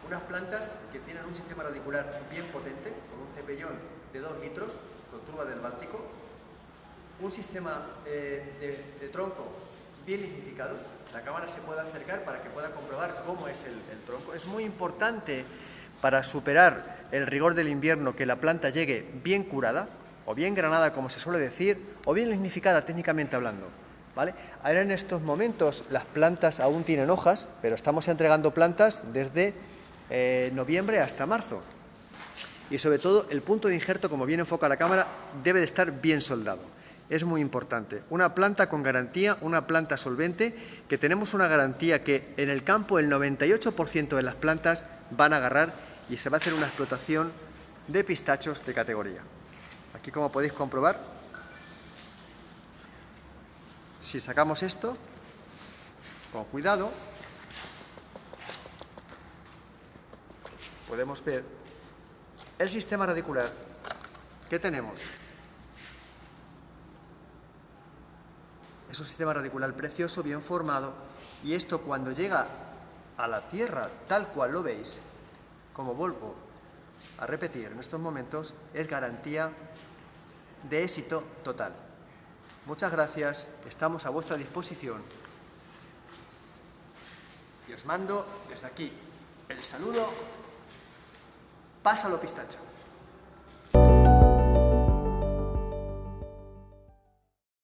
Unas plantas que tienen un sistema radicular bien potente, con un cepellón de 2 litros, con turba del Báltico, un sistema de tronco bien lignificado. La cámara se puede acercar para que pueda comprobar cómo es el tronco. Es muy importante para superar el rigor del invierno que la planta llegue bien curada, o bien granada, como se suele decir, o bien lignificada técnicamente hablando. ¿Vale? Ahora en estos momentos las plantas aún tienen hojas, pero estamos entregando plantas desde noviembre hasta marzo. Y sobre todo el punto de injerto, como bien enfoca la cámara, debe de estar bien soldado. Es muy importante. Una planta con garantía, una planta solvente, que tenemos una garantía que en el campo el 98% de las plantas van a agarrar y se va a hacer una explotación de pistachos de categoría. Aquí, como podéis comprobar, si sacamos esto, con cuidado, podemos ver el sistema radicular que tenemos. Es un sistema radicular precioso, bien formado, y esto cuando llega a la tierra, tal cual lo veis, como vuelvo a repetir en estos momentos, es garantía de éxito total. Muchas gracias, estamos a vuestra disposición y os mando desde aquí el saludo. Pásalo, pistacho.